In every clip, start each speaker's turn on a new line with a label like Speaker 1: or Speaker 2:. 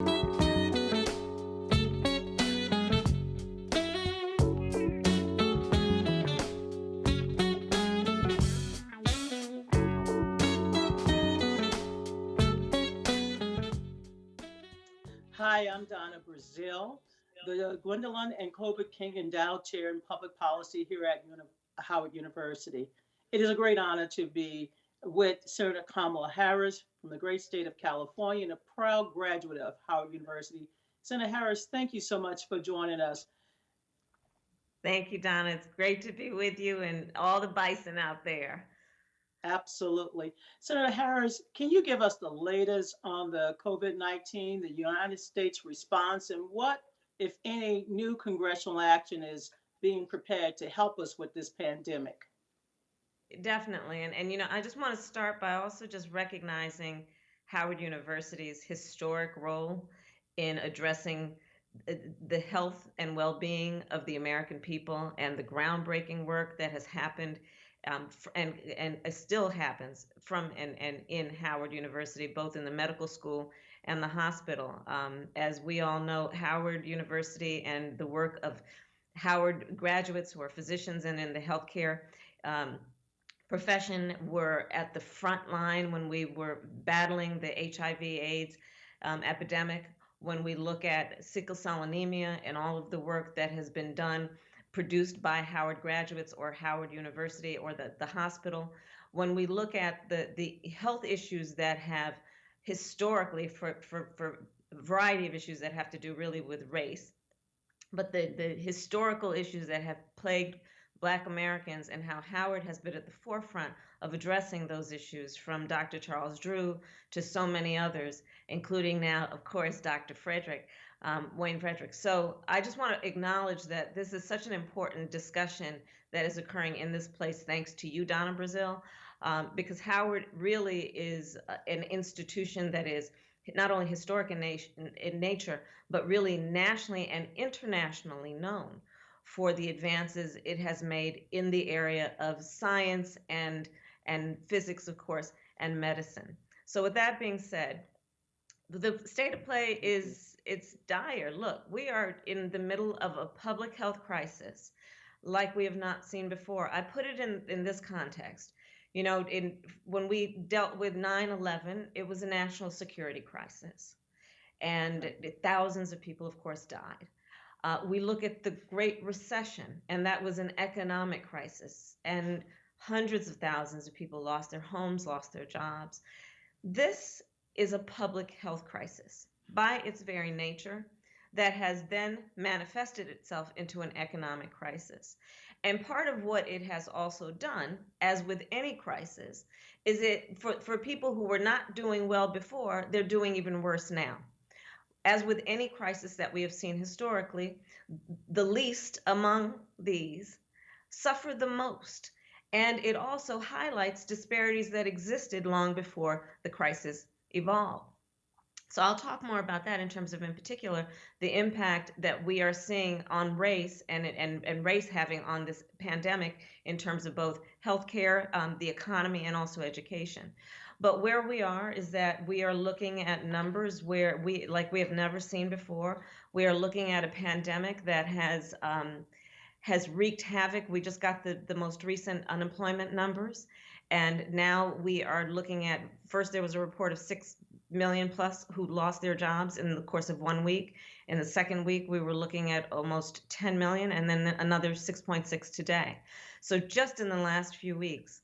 Speaker 1: Hi, I'm Donna Brazile, the Gwendolyn and Colbert Endowed Chair in Public Policy here at Howard University. It is a great honor to be with Senator Kamala Harris from the great state of California and a proud graduate of Howard University. Senator Harris, thank you so much for joining us.
Speaker 2: Thank you, Donna. It's great to be with you and all the bison out there.
Speaker 1: Absolutely. Senator Harris, can you give us the latest on the COVID-19, the United States response, and what, if any, new congressional action is being prepared to help us with this pandemic?
Speaker 2: Definitely. And I just want to start by also just recognizing Howard University's historic role in addressing the health and well-being of the American people and the groundbreaking work that has happened and still happens from and in Howard University, both in the medical school and the hospital. As we all know, Howard University and the work of Howard graduates who are physicians and in the healthcare profession were at the front line when we were battling the HIV/AIDS epidemic. When we look at sickle cell anemia and all of the work that has been done, produced by Howard graduates or Howard University or the hospital, when we look at the health issues that have historically, for a variety of issues that have to do really with race, but the historical issues that have plagued Black Americans and how Howard has been at the forefront of addressing those issues, from Dr. Charles Drew to so many others, including now, of course, Dr. Wayne Frederick. So I just want to acknowledge that this is such an important discussion that is occurring in this place, thanks to you, Donna Brazile, because Howard really is an institution that is not only historic in nature, but really nationally and internationally known for the advances it has made in the area of science and physics, of course, and medicine. So with that being said, the state of play it's dire. Look, we are in the middle of a public health crisis like we have not seen before. I put it in this context. When we dealt with 9/11, it was a national security crisis, and thousands of people, of course, died. We look at the Great Recession, and that was an economic crisis, and hundreds of thousands of people lost their homes, lost their jobs. This is a public health crisis by its very nature that has then manifested itself into an economic crisis. And part of what it has also done, as with any crisis, is it for people who were not doing well before, they're doing even worse now. As with any crisis that we have seen historically, the least among these suffer the most. And it also highlights disparities that existed long before the crisis evolved. So I'll talk more about that in terms of, in particular, the impact that we are seeing on race and race having on this pandemic in terms of both healthcare, the economy, and also education. But where we are is that we are looking at numbers where we have never seen before. We are looking at a pandemic that has wreaked havoc. We just got the most recent unemployment numbers. And now we are looking at, first there was a report of 6 million plus who lost their jobs in the course of 1 week. In the second week, we were looking at almost 10 million, and then another 6.6 today. So just in the last few weeks,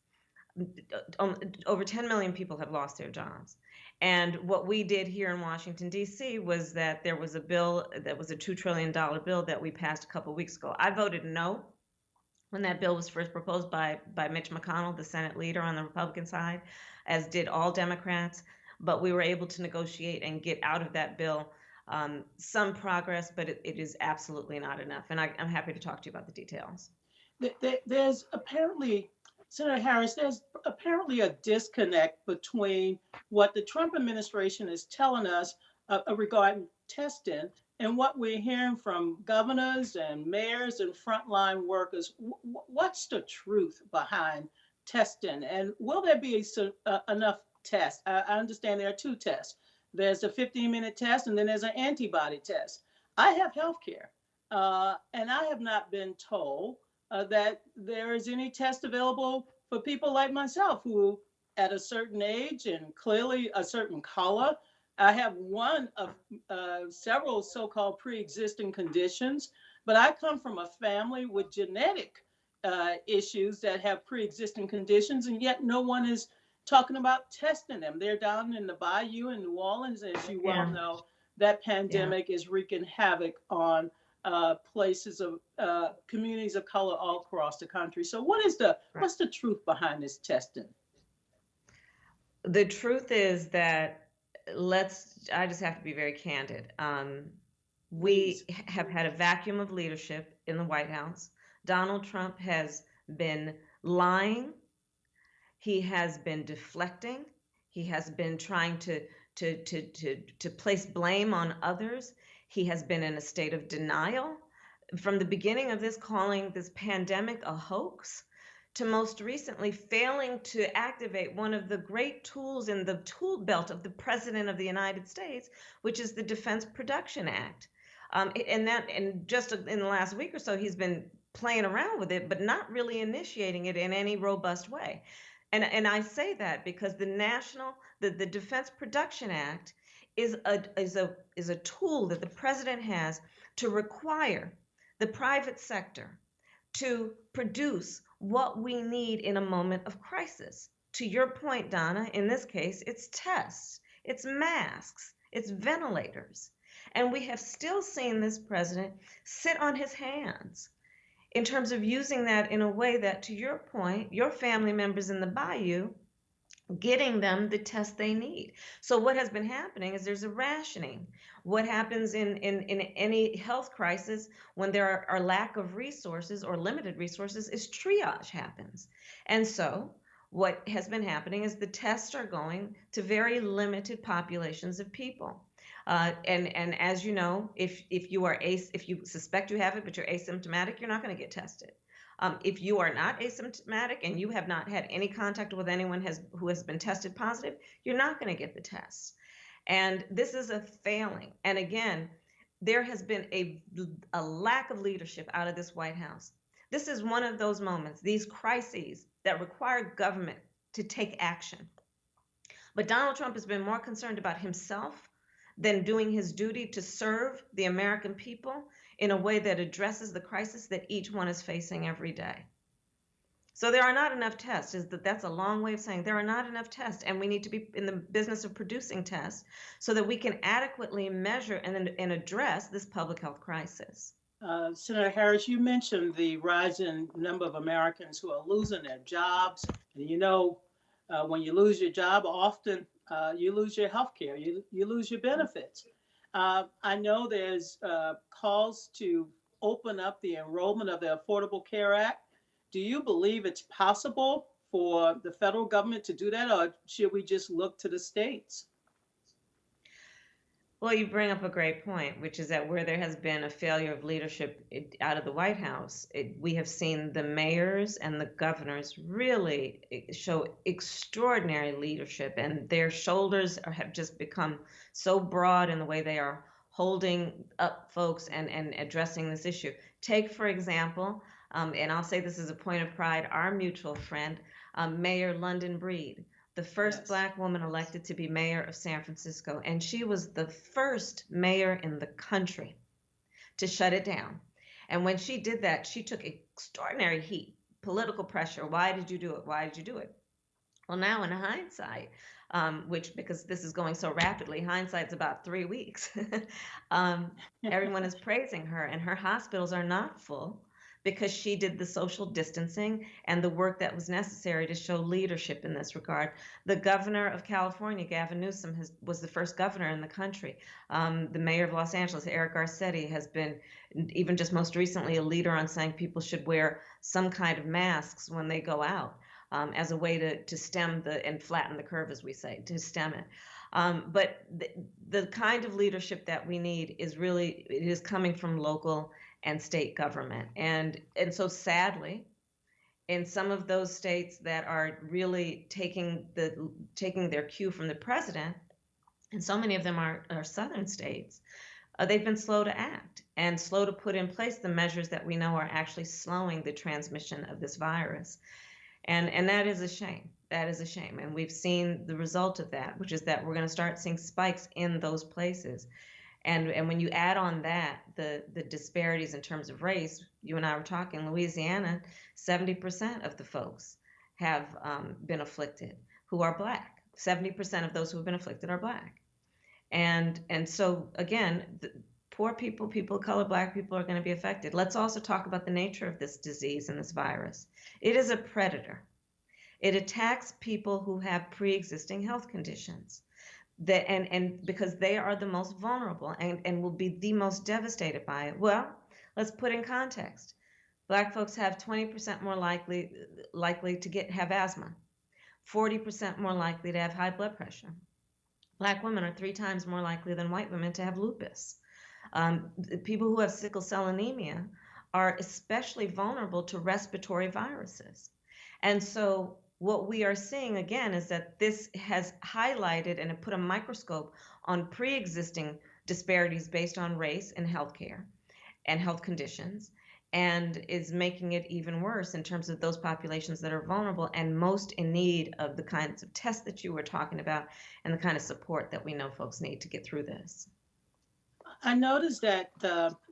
Speaker 2: over 10 million people have lost their jobs. And what we did here in Washington, D.C. was that there was a bill that was a $2 trillion bill that we passed a couple of weeks ago. I voted no when that bill was first proposed by Mitch McConnell, the Senate leader on the Republican side, as did all Democrats. But we were able to negotiate and get out of that bill some progress, but it is absolutely not enough. And I'm happy to talk to you about the details.
Speaker 1: There's apparently, Senator Harris, there's apparently a disconnect between what the Trump administration is telling us regarding testing and what we're hearing from governors and mayors and frontline workers. What's the truth behind testing, and will there be enough tests? I understand there are 2 tests. there's a 15-minute test, and then there's an antibody test. I have health care, and I have not been told that there is any test available for people like myself who, at a certain age and clearly a certain color, I have one of several so-called pre-existing conditions, but I come from a family with genetic issues that have pre-existing conditions, and yet no one is talking about testing them. They're down in the bayou in New Orleans, as you well know. That pandemic is wreaking havoc on places of communities of color all across the country. So what's the truth behind this testing?
Speaker 2: The truth is that I just have to be very candid. We have had a vacuum of leadership in the White House. Donald Trump has been lying. He has been deflecting. He has been trying to place blame on others. He has been in a state of denial from the beginning of this, calling this pandemic a hoax, to most recently failing to activate one of the great tools in the tool belt of the President of the United States, which is the Defense Production Act. And just in the last week or so, he's been playing around with it, but not really initiating it in any robust way. And I say that because the Defense Production Act is a tool that the president has to require the private sector to produce what we need in a moment of crisis. To your point, Donna, in this case, it's tests, it's masks, it's ventilators. And we have still seen this president sit on his hands in terms of using that in a way that, to your point, your family members in the bayou, getting them the test they need. So what has been happening is there's a rationing. What happens in any health crisis when there are lack of resources or limited resources is triage happens. And so what has been happening is the tests are going to very limited populations of people. And as you know, if you suspect you have it, but you're asymptomatic, you're not going to get tested. If you are not asymptomatic and you have not had any contact with anyone who has been tested positive, you're not going to get the tests. And this is a failing. And again, there has been a lack of leadership out of this White House. This is one of those moments, these crises that require government to take action. But Donald Trump has been more concerned about himself than doing his duty to serve the American people in a way that addresses the crisis that each one is facing every day. So there are not enough tests. That's a long way of saying there are not enough tests, and we need to be in the business of producing tests so that we can adequately measure and address this public health crisis.
Speaker 1: Senator Harris, you mentioned the rising number of Americans who are losing their jobs. And when you lose your job, often you lose your health care, you lose your benefits. I know there's calls to open up the enrollment of the Affordable Care Act. Do you believe it's possible for the federal government to do that, or should we just look to the states?
Speaker 2: Well, you bring up a great point, which is that where there has been a failure of leadership out of the White House, we have seen the mayors and the governors really show extraordinary leadership, and their shoulders have just become so broad in the way they are holding up folks and addressing this issue. Take, for example, and I'll say this as a point of pride, our mutual friend, Mayor London Breed, the first Black woman elected to be mayor of San Francisco. And she was the first mayor in the country to shut it down. And when she did that, she took extraordinary heat, political pressure. Why did you do it? Why did you do it? Well, now in hindsight, because this is going so rapidly, hindsight's about 3 weeks. Everyone is praising her, and her hospitals are not full because she did the social distancing and the work that was necessary to show leadership in this regard. The governor of California, Gavin Newsom, was the first governor in the country. The mayor of Los Angeles, Eric Garcetti, has been, even just most recently, a leader on saying people should wear some kind of masks when they go out as a way to stem and flatten the curve, as we say, to stem it. But the kind of leadership that we need it is coming from local and state government. And so sadly, in some of those states that are really taking their cue from the president, and so many of them are southern states, they've been slow to act and slow to put in place the measures that we know are actually slowing the transmission of this virus. And that is a shame. That is a shame. And we've seen the result of that, which is that we're going to start seeing spikes in those places. And when you add on that the disparities in terms of race, you and I were talking, Louisiana, 70% of the folks have been afflicted who are Black. 70% of those who have been afflicted are Black. And so again, poor people, people of color, Black people are going to be affected. Let's also talk about the nature of this disease and this virus. It is a predator. It attacks people who have pre-existing health conditions. And because they are the most vulnerable and will be the most devastated by it. Well, let's put in context. Black folks have 20% more likely to have asthma, 40% more likely to have high blood pressure. Black women are 3 times more likely than white women to have lupus. People who have sickle cell anemia are especially vulnerable to respiratory viruses. And so what we are seeing again is that this has highlighted and put a microscope on pre-existing disparities based on race in healthcare and health conditions, and is making it even worse in terms of those populations that are vulnerable and most in need of the kinds of tests that you were talking about and the kind of support that we know folks need to get through this.
Speaker 1: I noticed that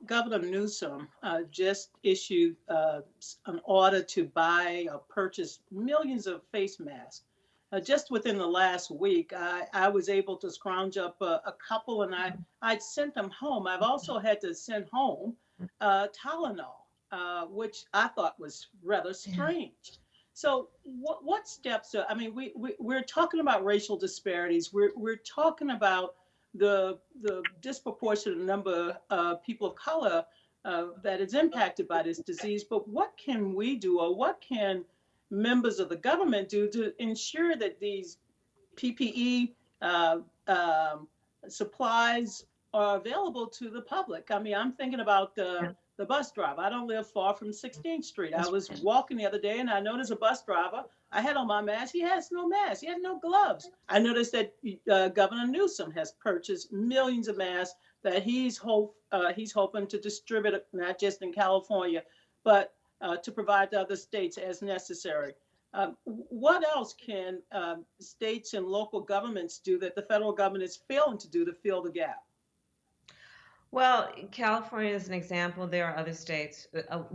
Speaker 1: Governor Newsom just issued an order to buy or purchase millions of face masks. Just within the last week, I was able to scrounge up a couple, and I'd sent them home. I've also had to send home Tylenol, which I thought was rather strange. So what steps I mean, we're talking about racial disparities. We're talking about the disproportionate number of people of color that is impacted by this disease. But what can we do, or what can members of the government do to ensure that these PPE supplies are available to the public? I mean, I'm thinking about the bus driver. I don't live far from 16th Street. I was walking the other day and I noticed a bus driver. I had on my mask. He has no mask. He has no gloves. I noticed that Governor Newsom has purchased millions of masks that he's hoping to distribute, not just in California, but to provide to other states as necessary. What else can states and local governments do that the federal government is failing to do to fill the gap?
Speaker 2: Well, California is an example. There are other states.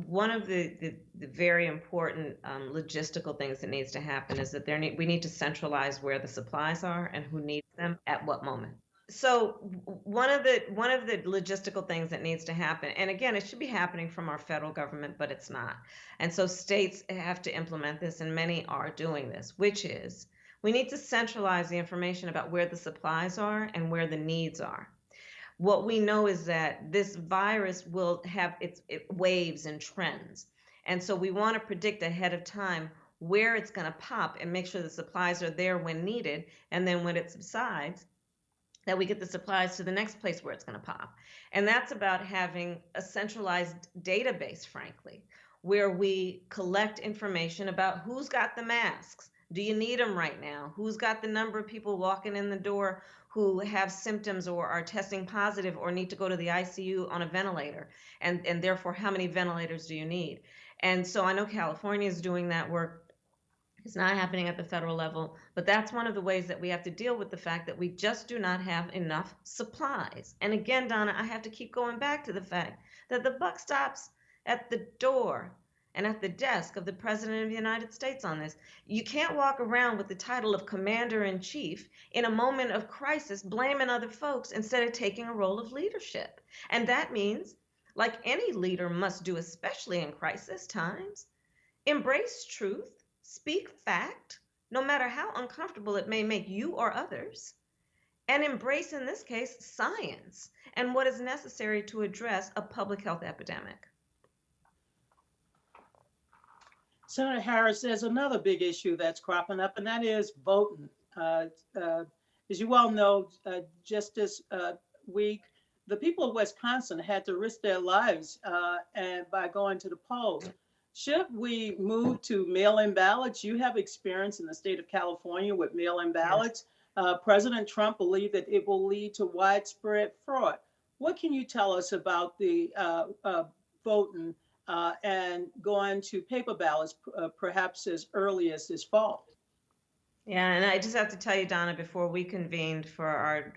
Speaker 2: One of the very important logistical things that needs to happen is that we need to centralize where the supplies are and who needs them at what moment. So one of the logistical things that needs to happen, and again, it should be happening from our federal government, but it's not. And so states have to implement this, and many are doing this, which is we need to centralize the information about where the supplies are and where the needs are. What we know is that this virus will have its waves and trends. And so we want to predict ahead of time where it's going to pop and make sure the supplies are there when needed. And then when it subsides, that we get the supplies to the next place where it's going to pop. And that's about having a centralized database, frankly, where we collect information about who's got the masks. Do you need them right now? Who's got the number of people walking in the door who have symptoms or are testing positive or need to go to the ICU on a ventilator? And therefore, how many ventilators do you need? And so I know California is doing that work. It's not happening at the federal level, but that's one of the ways that we have to deal with the fact that we just do not have enough supplies. And again, Donna, I have to keep going back to the fact that the buck stops at the door and at the desk of the President of the United States on this. You can't walk around with the title of Commander-in-Chief in a moment of crisis blaming other folks instead of taking a role of leadership. And that means, like any leader must do, especially in crisis times, embrace truth, speak fact, no matter how uncomfortable it may make you or others, and embrace, in this case, science and what is necessary to address a public health epidemic.
Speaker 1: Senator Harris, there's another big issue that's cropping up, and that is voting. As you well know, just this week, the people of Wisconsin had to risk their lives and by going to the polls. Should we move to mail-in ballots? You have experience in the state of California with mail-in ballots. President Trump believed that it will lead to widespread fraud. What can you tell us about the voting and going to paper ballots perhaps as early as this fall?
Speaker 2: Yeah, and I just have to tell you, Donna, before we convened for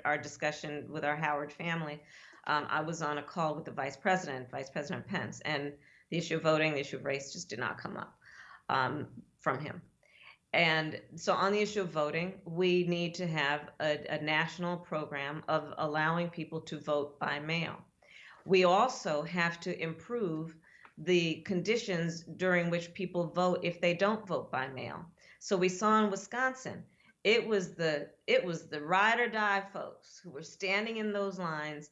Speaker 2: our discussion with our Howard family, I was on a call with the Vice President Pence, and the issue of voting, the issue of race just did not come up from him. And so on the issue of voting, we need to have a national program of allowing people to vote by mail. We also have to improve the conditions during which people vote if they don't vote by mail. So we saw in Wisconsin, it was the ride or die folks who were standing in those lines,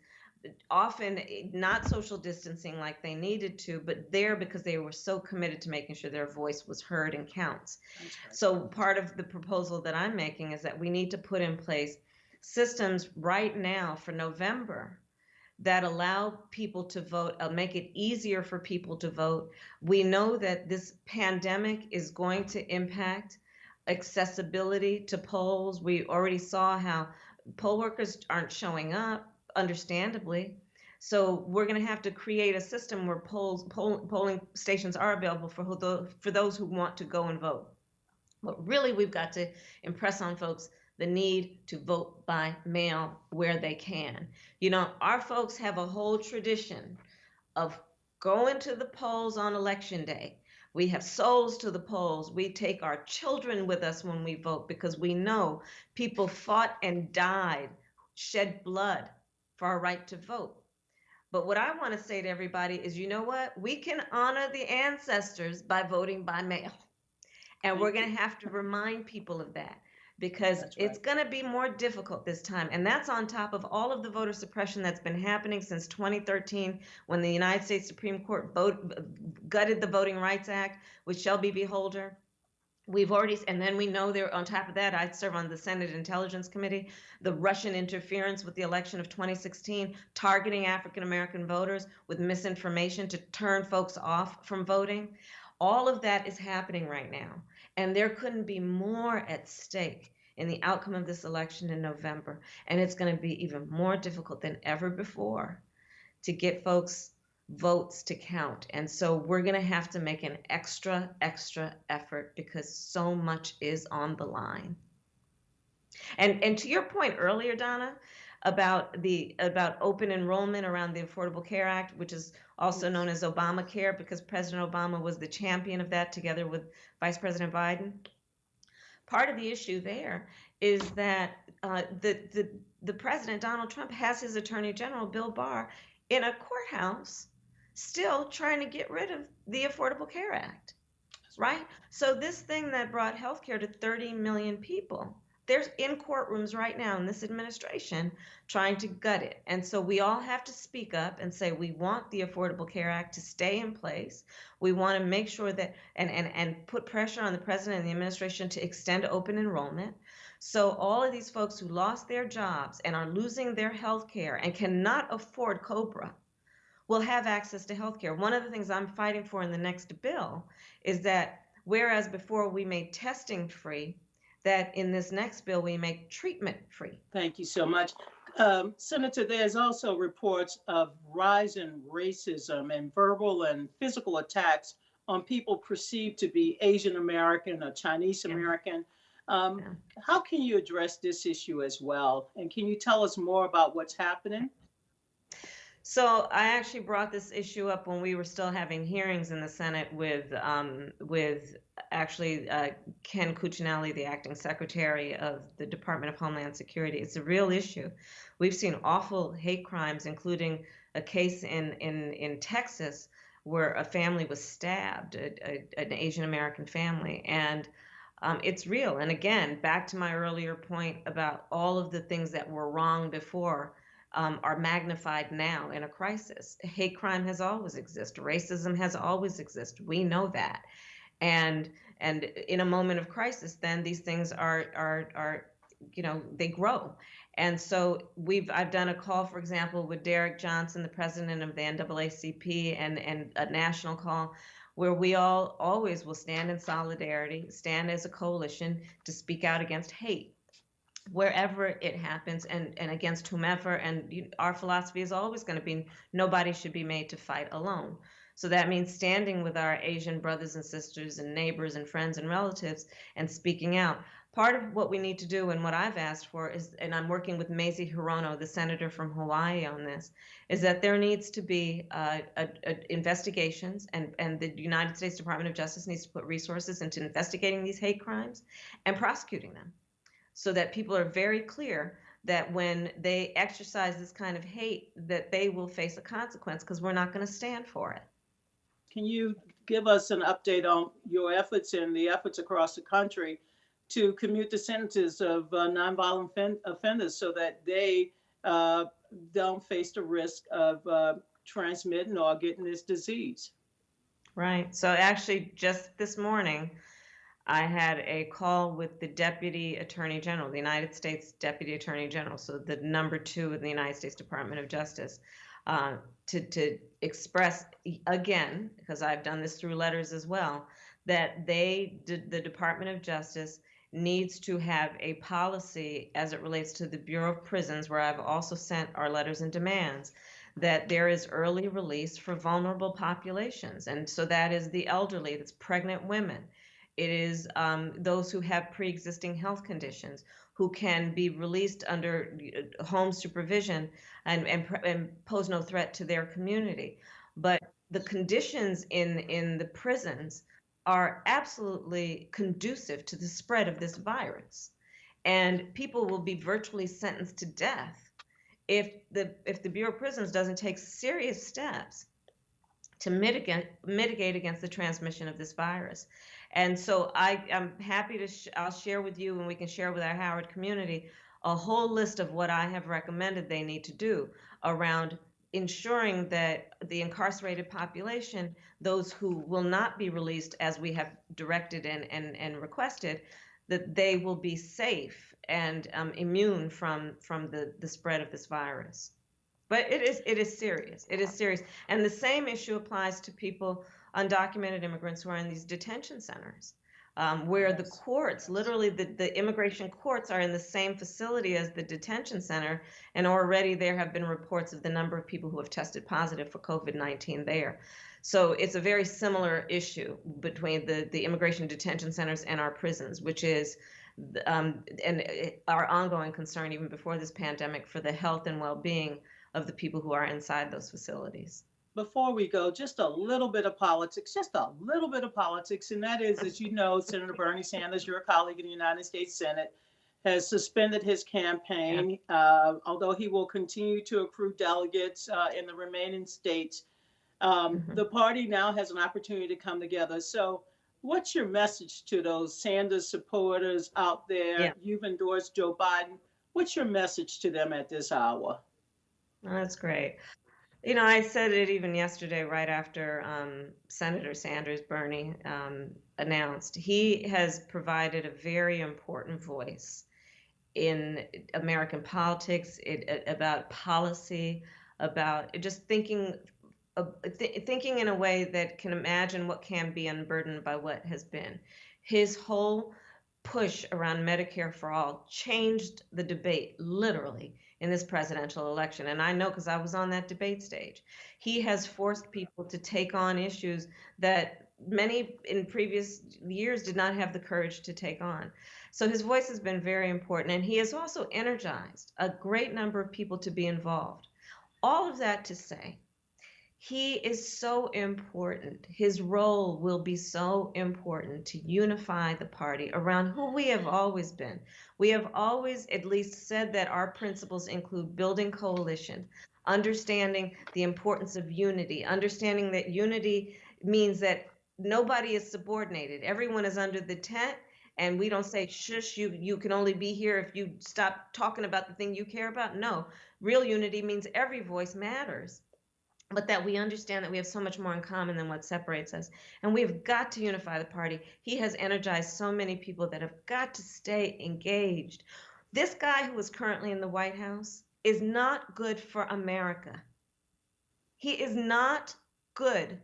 Speaker 2: often not social distancing like they needed to, but there because they were so committed to making sure their voice was heard and counts. Right. So part of the proposal that I'm making is that we need to put in place systems right now for November that allow people to vote, make it easier for people to vote. We know that this pandemic is going to impact accessibility to polls. We already saw how poll workers aren't showing up, understandably. So we're going to have to create a system where polling stations are available for those who want to go and vote. But really, we've got to impress on folks the need to vote by mail where they can. You know, our folks have a whole tradition of going to the polls on election day. We have souls to the polls. We take our children with us when we vote because we know people fought and died, shed blood for our right to vote. But what I want to say to everybody is, you know what? We can honor the ancestors by voting by mail. And we're going to have to remind people of that, because it's going to be more difficult this time. And that's on top of all of the voter suppression that's been happening since 2013, when the United States Supreme Court gutted the Voting Rights Act with Shelby v. Holder. And then we know there, on top of that, I serve on the Senate Intelligence Committee, the Russian interference with the election of 2016, targeting African-American voters with misinformation to turn folks off from voting. All of that is happening right now. And there couldn't be more at stake in the outcome of this election in November. And it's going to be even more difficult than ever before to get folks' votes to count. And so we're going to have to make an extra effort because so much is on the line. And to your point earlier, Donna, about open enrollment around the Affordable Care Act, which is also known as Obamacare, because President Obama was the champion of that together with Vice President Biden. Part of the issue there is that the president, Donald Trump, has his Attorney General, Bill Barr, in a courthouse still trying to get rid of the Affordable Care Act, right? So this thing that brought healthcare to 30 million people, they're in courtrooms right now in this administration trying to gut it. And so we all have to speak up and say we want the Affordable Care Act to stay in place. We want to make sure that and put pressure on the president and the administration to extend open enrollment. So all of these folks who lost their jobs and are losing their health care and cannot afford COBRA will have access to health care. One of the things I'm fighting for in the next bill is that whereas before we made testing free, that in this next bill we make treatment free.
Speaker 1: Thank you so much. Senator, there's also reports of rising racism and verbal and physical attacks on people perceived to be Asian American or Chinese American. How can you address this issue as well? And can you tell us more about what's happening?
Speaker 2: So I actually brought this issue up when we were still having hearings in the Senate with Ken Cuccinelli, the acting secretary of the Department of Homeland Security. It's a real issue. We've seen awful hate crimes, including a case in Texas where a family was stabbed, an Asian American family, and it's real. And again, back to my earlier point about all of the things that were wrong before are magnified now in a crisis. Hate crime has always existed. Racism has always existed. We know that. And in a moment of crisis, then these things are they grow. And so I've done a call, for example, with Derek Johnson, the president of the NAACP, and a national call where we all always will stand in solidarity, stand as a coalition to speak out against hate. wherever it happens, and against whomever. And our philosophy is always going to be nobody should be made to fight alone. So that means standing with our Asian brothers and sisters and neighbors and friends and relatives and speaking out. Part of what we need to do, and what I've asked for is, and I'm working with Mazie Hirono, the senator from Hawaii, on this, is that there needs to be investigations, and the United States Department of Justice needs to put resources into investigating these hate crimes and prosecuting them, so that people are very clear that when they exercise this kind of hate, that they will face a consequence, because we're not going to stand for it.
Speaker 1: Can you give us an update on your efforts and the efforts across the country to commute the sentences of nonviolent offenders so that they don't face the risk of transmitting or getting this disease?
Speaker 2: Right. So actually, just this morning, I had a call with the Deputy Attorney General, the United States Deputy Attorney General, so the number 2 in the United States Department of Justice, to express again, because I've done this through letters as well, that the Department of Justice needs to have a policy as it relates to the Bureau of Prisons, where I've also sent our letters and demands, that there is early release for vulnerable populations. And so that is the elderly, that's pregnant women. It is those who have pre-existing health conditions, who can be released under home supervision and pose no threat to their community. But the conditions in the prisons are absolutely conducive to the spread of this virus. And people will be virtually sentenced to death if the Bureau of Prisons doesn't take serious steps to mitigate against the transmission of this virus. And so I'm happy to, I'll share with you, and we can share with our Howard community, a whole list of what I have recommended they need to do around ensuring that the incarcerated population, those who will not be released as we have directed and requested, that they will be safe and immune from the spread of this virus. But it is serious. It is serious. And the same issue applies to people, undocumented immigrants who are in these detention centers, where the courts, literally the immigration courts, are in the same facility as the detention center. And already there have been reports of the number of people who have tested positive for COVID-19 there. So it's a very similar issue between the immigration detention centers and our prisons, which is and our ongoing concern even before this pandemic for the health and well-being of the people who are inside those facilities.
Speaker 1: Before we go, just a little bit of politics, and that is, as you know, Senator Bernie Sanders, your colleague in the United States Senate, has suspended his campaign, although he will continue to accrue delegates in the remaining states. The party now has an opportunity to come together. So what's your message to those Sanders supporters out there?
Speaker 2: Yeah.
Speaker 1: You've endorsed Joe Biden. What's your message to them at this hour?
Speaker 2: Oh, that's great. You know, I said it even yesterday, right after Senator Sanders, Bernie, announced. He has provided a very important voice in American politics, about policy, about just thinking in a way that can imagine what can be unburdened by what has been. His whole push around Medicare for all changed the debate, literally, in this presidential election. And I know because I was on that debate stage. He has forced people to take on issues that many in previous years did not have the courage to take on. So his voice has been very important. And he has also energized a great number of people to be involved. All of that to say, he is so important. His role will be so important to unify the party around who we have always been. We have always at least said that our principles include building coalition, understanding the importance of unity, understanding that unity means that nobody is subordinated. Everyone is under the tent, and we don't say, shush, you can only be here if you stop talking about the thing you care about. No, real unity means every voice matters, but that we understand that we have so much more in common than what separates us. And we've got to unify the party. He has energized so many people that have got to stay engaged. This guy who is currently in the White House is not good for America. He is not good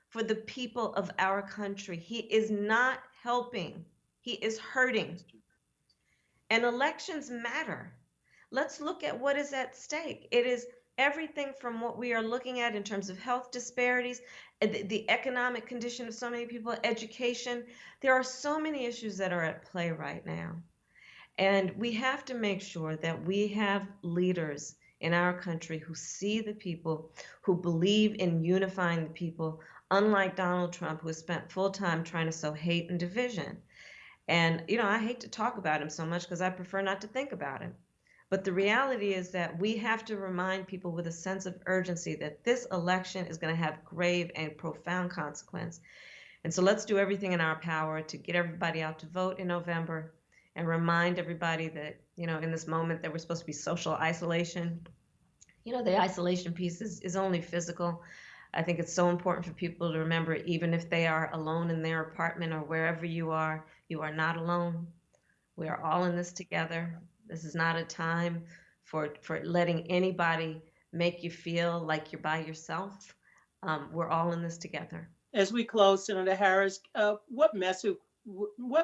Speaker 2: for the people of our country. He is not helping. He is hurting. And elections matter. Let's look at what is at stake. It is everything from what we are looking at in terms of health disparities, the economic condition of so many people, education. There are so many issues that are at play right now. And we have to make sure that we have leaders in our country who see the people, who believe in unifying the people, unlike Donald Trump, who has spent full time trying to sow hate and division. And, I hate to talk about him so much because I prefer not to think about him. But the reality is that we have to remind people with a sense of urgency that this election is going to have grave and profound consequence. And so let's do everything in our power to get everybody out to vote in November and remind everybody that, in this moment that we're supposed to be social isolation. The isolation piece is only physical. I think it's so important for people to remember, even if they are alone in their apartment or wherever you are not alone. We are all in this together. This is not a time for letting anybody make you feel like you're by yourself. We're all in this together.
Speaker 1: As we close, Senator Harris, what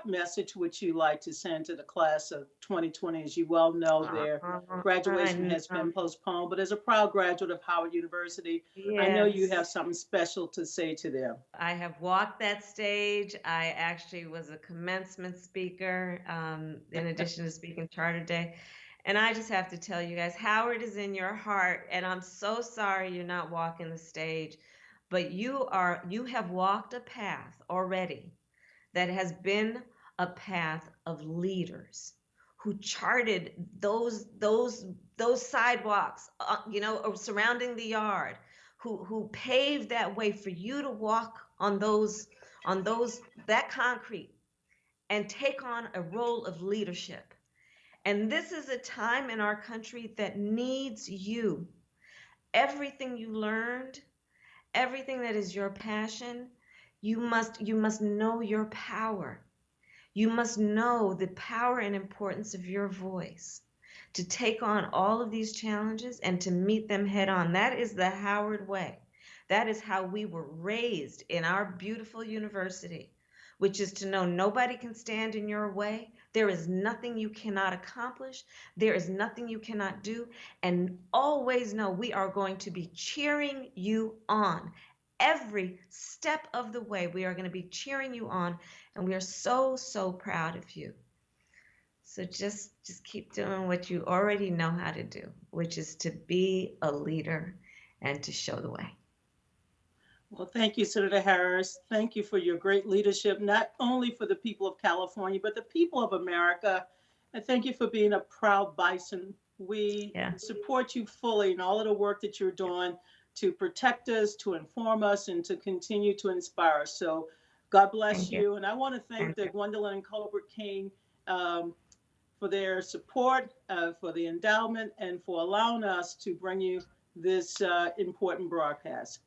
Speaker 1: message would you like to send to the class of 2020? As you well know, their graduation has been postponed, but as a proud graduate of Howard University, yes, I know you have something special to say to them.
Speaker 2: I have walked that stage. I actually was a commencement speaker, in addition to speaking Charter Day. And I just have to tell you guys, Howard is in your heart, and I'm so sorry you're not walking the stage, but you have walked a path already that has been a path of leaders who charted those sidewalks, surrounding the yard, who paved that way for you to walk on that concrete and take on a role of leadership. And this is a time in our country that needs you. Everything you learned, everything that is your passion, you must know your power. You must know the power and importance of your voice to take on all of these challenges and to meet them head on. That is the Howard way. That is how we were raised in our beautiful university, which is to know nobody can stand in your way. There is nothing you cannot accomplish. There is nothing you cannot do. And always know we are going to be cheering you on. Every step of the way, we are going to be cheering you on, and we are so, so proud of you. So just keep doing what you already know how to do, which is to be a leader and to show the way.
Speaker 1: Well, thank you, Senator Harris. Thank you for your great leadership, not only for the people of California, but the people of America. And thank you for being a proud Bison. We support you fully in all of the work that you're doing to protect us, to inform us, and to continue to inspire us. So God bless you. And I want to thank the Gwendolyn and Colbert King for their support, for the endowment, and for allowing us to bring you this important broadcast.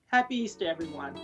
Speaker 1: Happy Easter, everyone.